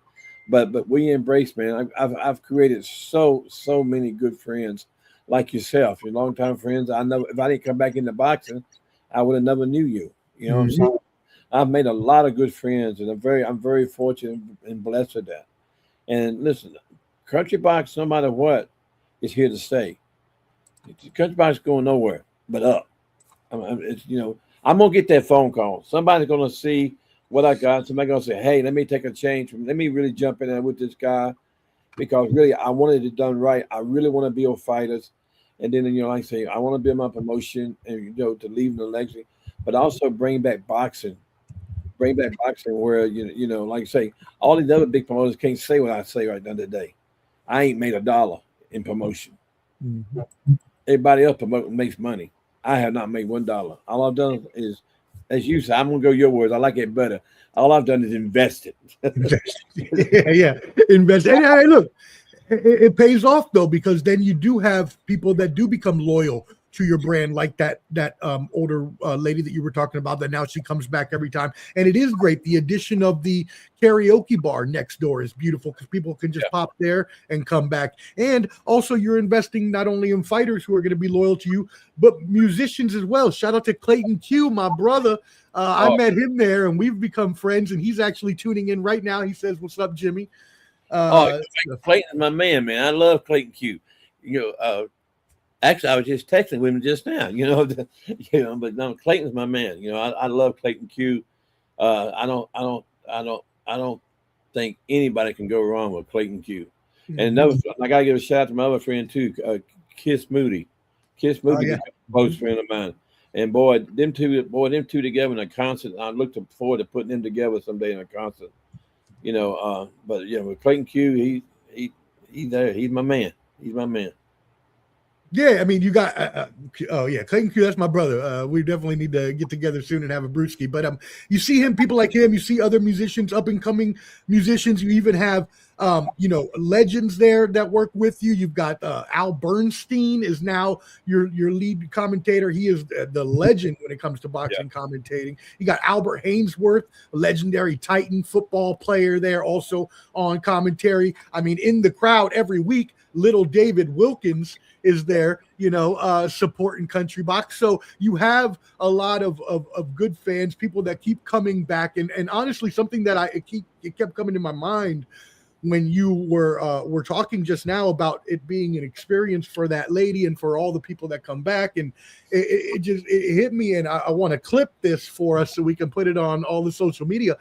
But we embrace, man. I've created so many good friends like yourself, your longtime friends. I know if I didn't come back into boxing, I would have never knew you. You know what I'm saying? I've made a lot of good friends, and I'm very fortunate and blessed with that. And listen, country box, no matter what, is here to stay. Country box is going nowhere but up. I'm gonna get that phone call. Somebody's gonna see what I got. Somebody's gonna say, "Hey, let me take a change. Let me really jump in there with this guy," because really, I wanted it done right. I really want to build fighters, and then like I say, I want to build my promotion and to leave the legacy, but also bring back boxing. Bring back boxing where like I say, all these other big promoters can't say what I say right now today. I ain't made $1 in promotion. Everybody else makes money. I have not made $1. All I've done is, as you say, I'm gonna go your words. I like it better. All I've done is invested. yeah, invest. And hey, look, it pays off though, because then you do have people that do become loyal to your brand, like that older lady that you were talking about, that now she comes back every time. And it is great. The addition of the karaoke bar next door is beautiful because people can just pop there and come back. And also you're investing not only in fighters who are going to be loyal to you, but musicians as well. Shout out to Clayton Q, my brother. I met him there and we've become friends, and he's actually tuning in right now. He says, "What's up, Jimmy?" Clayton's my man. I love Clayton Q. Actually, I was just texting with him just now, but no, Clayton's my man. I love Clayton Q. I don't think anybody can go wrong with Clayton Q. And another, I gotta give a shout out to my other friend too, Kiss Moody. Kiss Moody is a close friend of mine. And them two together in a concert. I looked forward to putting them together someday in a concert. But with Clayton Q, he's there. He's my man. He's my man. Yeah, I mean, you got oh yeah, Clayton Q. That's my brother. We definitely need to get together soon and have a brewski. But you see him, people like him. You see other musicians, up and coming musicians. You even have legends there that work with you. You've got Al Bernstein is now your lead commentator. He is the legend when it comes to boxing commentating. You got Albert Hainsworth, a legendary Titan football player there, also on commentary. I mean, in the crowd every week, little David Wilkins is there, supporting Country Box. So you have a lot of good fans, people that keep coming back. And honestly, something that it kept coming to my mind when you were talking just now about it being an experience for that lady and for all the people that come back. And it hit me. And I want to clip this for us so we can put it on all the social media.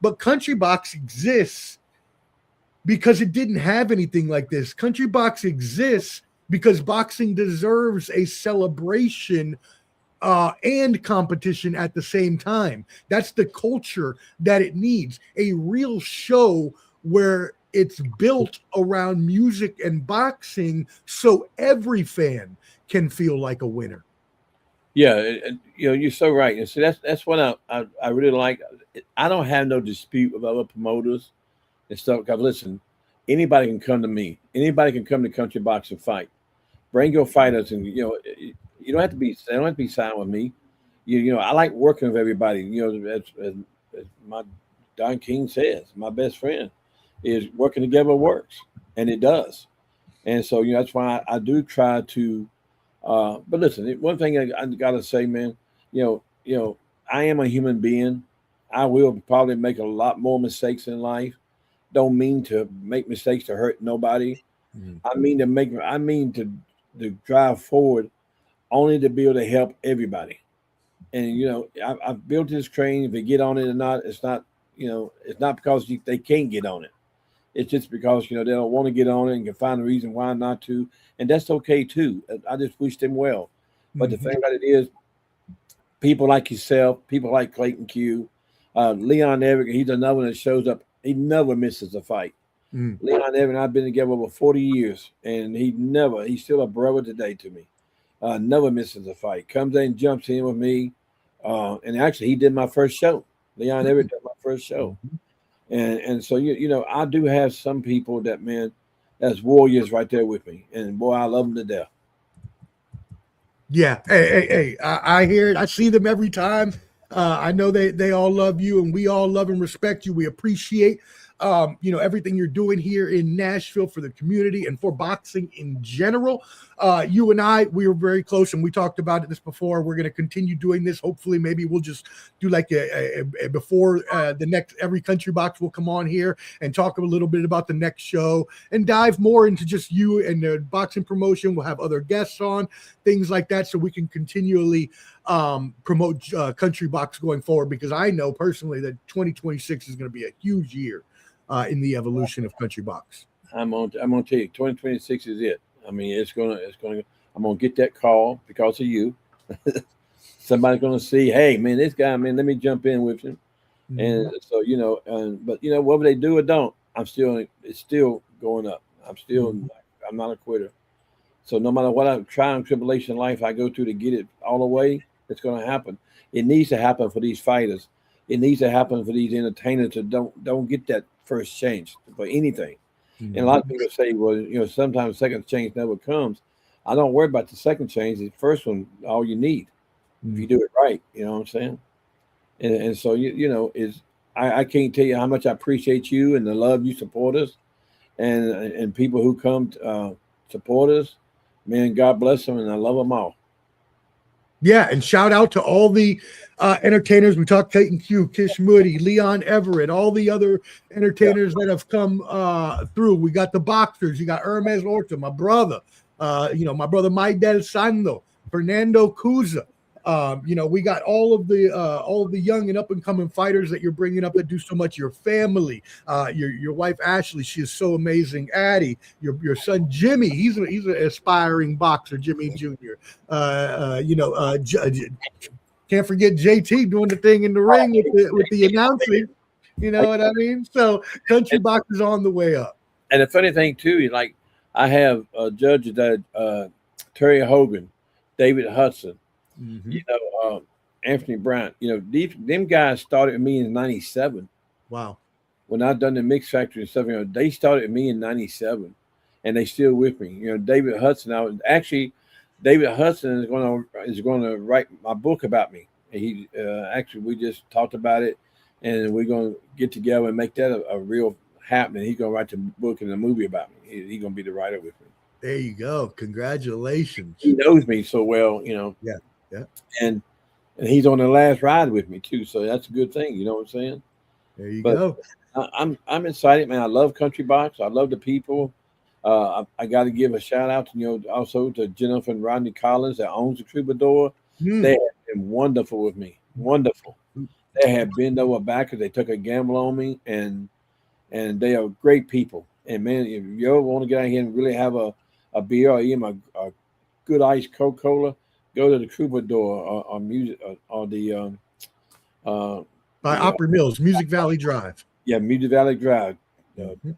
But Country Box exists because it didn't have anything like this. Country Box exists because boxing deserves a celebration and competition at the same time. That's the culture that it needs. A real show where it's built around music and boxing so every fan can feel like a winner. Yeah, you're so right. And so that's what I really like. I don't have no dispute with other promoters and stuff. Because listen, anybody can come to me. Anybody can come to Country Box and fight. Bring your fighters, and you don't have to be. They don't have to be signed with me. I like working with everybody. As my Don King says, my best friend is working together works, and it does. And so that's why I do try to. But listen, one thing I gotta say, man. I am a human being. I will probably make a lot more mistakes in life. Don't mean to make mistakes to hurt nobody. Mm-hmm. I mean to drive forward only to be able to help everybody. And I've built this train. If they get on it or not, it's not because they can't get on it. It's just because they don't want to get on it and can find a reason why not to, and that's okay too. I just wish them well. But the thing about it is, people like yourself, people like Clayton Q, Leon Everett, he's another one that shows up. He never misses a fight. Leon Everett and I've been together over 40 years, and he's still a brother today to me. Never misses a fight. Comes in, jumps in with me. And actually, he did my first show. Leon Everett did my first show. And so, I do have some people that's warriors right there with me. And boy, I love them to death. Yeah. Hey, I hear it. I see them every time. I know they all love you, and we all love and respect you. We appreciate everything you're doing here in Nashville for the community and for boxing in general. You and we were very close, and we talked about this before. We're going to continue doing this. Hopefully, maybe we'll just do like a before the next, every Country Box will come on here and talk a little bit about the next show and dive more into just you and the boxing promotion. We'll have other guests on, things like that, so we can continually promote Country Box going forward, because I know personally that 2026 is going to be a huge year in the evolution of Country Box. I'm gonna tell you, 2026 is it. I mean, I'm gonna get that call because of you. Somebody's gonna see, hey man, this guy, man, let me jump in with him. And so but whether they do or don't, it's still going up. I'm not a quitter. So no matter what trial and tribulation in life I go through to get it all the way, it's gonna happen. It needs to happen for these fighters. It needs to happen for these entertainers to don't get that first change for anything. And a lot of people say, well, sometimes second change never comes. I don't worry about the second change. The first one, all you need, if you do it right. You know what I'm saying? And so I can't tell you how much I appreciate you and the love you support us, and people who come support us. Man, God bless them, and I love them all. Yeah, and shout out to all the entertainers. We talked Clayton Q, Kish Moody, Leon Everett, all the other entertainers that have come through. We got the boxers. You got Hermes Orta, my brother. My brother Mike Del Sando, Fernando Cuza. We got all of the young and up and coming fighters that you're bringing up that do so much. Your family, your wife Ashley, she is so amazing. Addie, your son Jimmy, he's an aspiring boxer. Jimmy Jr. Can't forget JT doing the thing in the ring with the announcing. You know what I mean? So country box is on the way up. And the funny thing too is like I have judges that Terry Hogan, David Hudson, Mhm. you know, Anthony Brown. You know, them guys started with me in '97 Wow. when I done the mix factory and stuff. You know, they started with me in '97, and they still with me. You know, David Hudson. I was actually David Hudson is going to write my book about me. And he actually we just talked about it, and we're going to get together and make that a real happening. He's going to write the book and the movie about me. He's going to be the writer with me. There you go. Congratulations. He knows me so well, you know. Yeah, yeah. And he's on the last ride with me too, so that's a good thing. You know what I'm saying? There you But go. I'm excited, man. I love Country Box. I love the people. I got to give a shout out to also to Jennifer and Rodney Collins that owns the Troubadour. Mm. They have been wonderful with me. Wonderful. They have bent over backwards. They took a gamble on me, and they are great people. And man, if you ever want to get out here and really have a beer or even a good iced Coca-Cola, go to the Troubadour or music or the By Opry Mills, Music Valley Drive. Music Valley Drive. Mhm.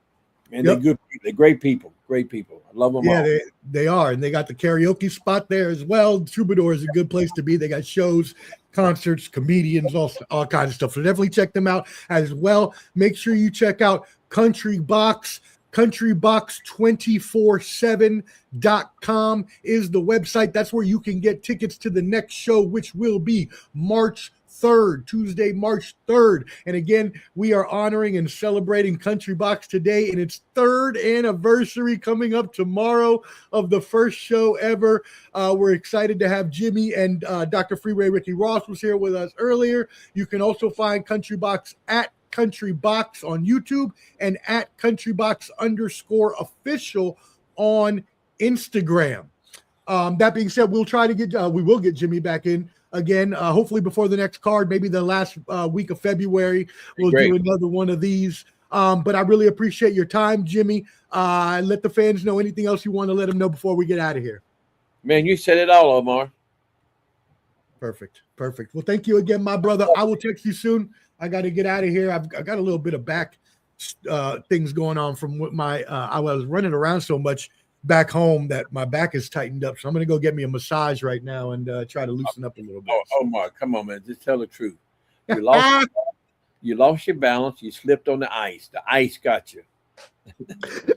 And they're good. They're great people. Great people. I love them all. Yeah, they are. And they got the karaoke spot there as well. Troubadour is a good place to be. They got shows, concerts, comedians, all kinds of stuff. So definitely check them out as well. Make sure you check out Country Box. countrybox247.com is the website. That's where you can get tickets to the next show, which will be March 3rd, Tuesday, March 3rd. And again, we are honoring and celebrating Country Box today in its 3rd anniversary coming up tomorrow of the first show ever. We're excited to have Jimmy and Dr. Freeway Ricky Ross was here with us earlier. You can also find Country Box at Country Box on YouTube and at countrybox_official on Instagram. That being said, we will get Jimmy back in again, hopefully before the next card, maybe the last week of February. We'll do another one of these. But I really appreciate your time, Jimmy. Let the fans know anything else you want to let them know before we get out of here. Man, you said it all, Omar. Perfect. Well, thank you again, my brother. I will text you soon. I got to get out of here. I got a little bit of back things going on from what I was running around so much back home that my back is tightened up. So I'm going to go get me a massage right now and try to loosen up a little bit. Oh, Mark, come on, man. Just tell the truth. You lost your balance. You slipped on the ice. The ice got you.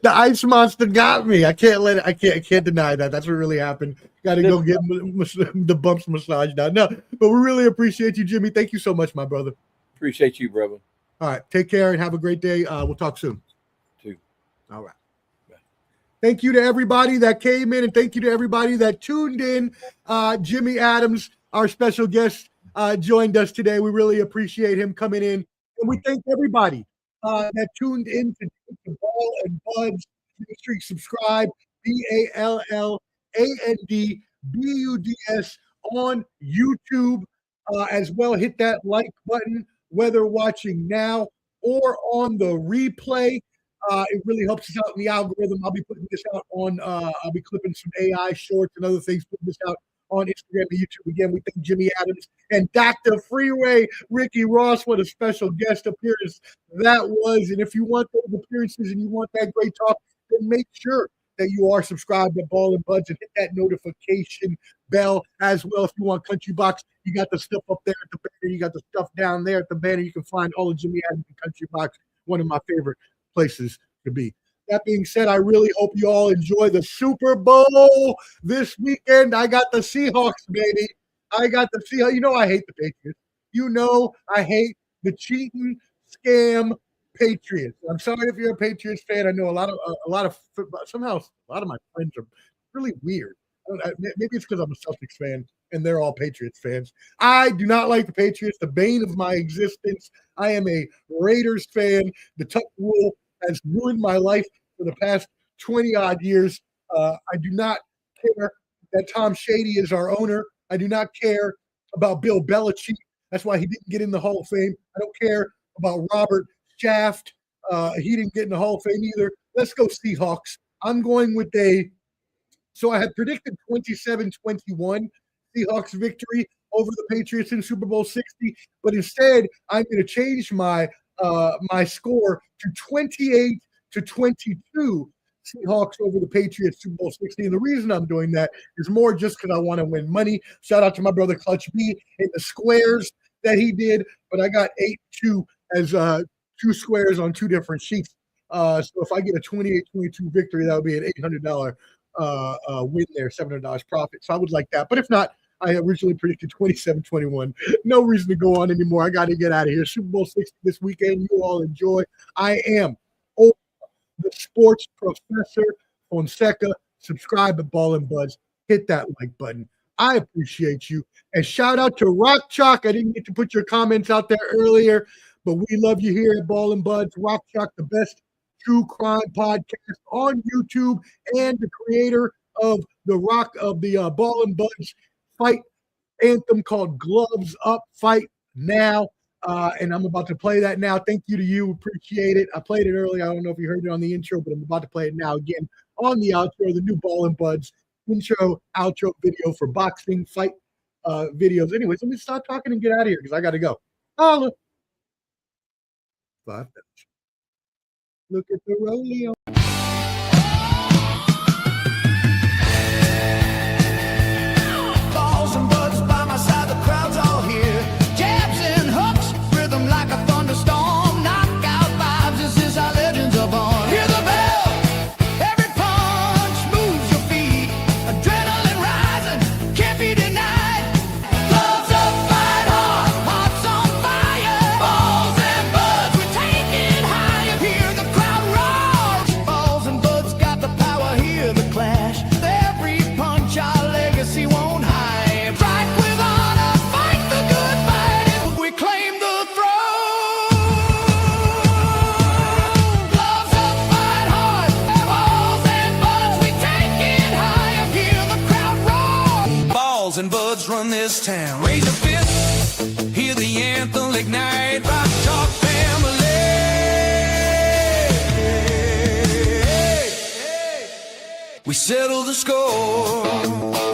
The ice monster got me. I can't deny that. That's what really happened. Got to go get the bumps massaged now. No, but we really appreciate you, Jimmy. Thank you so much, my brother. Appreciate you, brother. All right. Take care and have a great day. We'll talk soon. Too. All right. Thank you to everybody that came in, and thank you to everybody that tuned in. Jimmy Adams, our special guest, joined us today. We really appreciate him coming in. And we thank everybody that tuned in to Ball and Buds. Make sure you subscribe, BALLANDBUDS on YouTube as well. Hit that like button, whether watching now or on the replay. It really helps us out in the algorithm. I'll be putting this out on, I'll be clipping some AI shorts and other things, putting this out on Instagram and YouTube. Again, we thank Jimmy Adams and Dr. Freeway Ricky Ross. What a special guest appearance that was. And if you want those appearances and you want that great talk, then make sure that you are subscribed to Ball and Buds and hit that notification bell as well. If you want Country Box, you got the stuff up there at the banner. You got the stuff down there at the banner. You can find all of Jimmy Adams and Country Box, one of my favorite places to be. That being said, I really hope you all enjoy the Super Bowl this weekend. I got the Seahawks, baby. I got the Seahawks. You know I hate the Patriots. You know I hate the cheating scam Patriots. I'm sorry if you're a Patriots fan. I know a lot of my friends are really weird. Maybe it's because I'm a Celtics fan and they're all Patriots fans. I do not like the Patriots, the bane of my existence. I am a Raiders fan. The Tuck rule has ruined my life for the past 20-odd years. I do not care that Tom Shady is our owner. I do not care about Bill Belichick. That's why he didn't get in the Hall of Fame. I don't care about Robert Shaft. He didn't get in the Hall of Fame either. Let's go Seahawks. I'm going with so I had predicted 27-21 Seahawks victory over the Patriots in Super Bowl 60, but instead I'm going to change my my score to 28-22. Seahawks over the Patriots, Super Bowl 60. And the reason I'm doing that is more just because I want to win money. Shout out to my brother Clutch B in the squares that he did. But I got 8-2 as 2 squares on 2 different sheets. So if I get a 28-22 victory, that would be an $800 win there, $700 profit. So I would like that. But if not, I originally predicted 27-21. No reason to go on anymore. I got to get out of here. Super Bowl 60 this weekend. You all enjoy. I am the sports professor Fonseca. Subscribe at Ball and Buds. Hit that like button. I appreciate you. And shout out to Rock Chalk. I didn't get to put your comments out there earlier, but we love you here at Ball and Buds. Rock Chalk, the best true crime podcast on YouTube, and the creator of the Ball and Buds fight anthem called Gloves Up, Fight Now. And I'm about to play that now. Thank you to you. Appreciate it. I played it earlier. I don't know if you heard it on the intro, but I'm about to play it now again on the outro, the new Ball and Buds intro, outro video for boxing fight videos. Anyways, let me stop talking and get out of here because I got to go. Holla. 5 minutes. Look at the rodeo. Balls and buds by my side, the crowd's all here. Jabs and hooks, rhythm like a thunderstorm. Knockout vibes, this is how legends are born. Hear the bell, every punch moves your feet. Adrenaline rising, can't be denied. Gloves up, fight hard, hearts on fire. Balls and buds, we take it higher. Hear the crowd roar. Balls and buds got the power, hear the clash. Every punch, our legacy won't hide. Strike with honor, fight the good fight, and we claim the throne. Gloves up, fight hard. Balls and buds, we take it higher. Hear the crowd roar. Balls and buds run this town. Raise a fist, hear the anthem ignite. Rock Chalk family. We settle the score.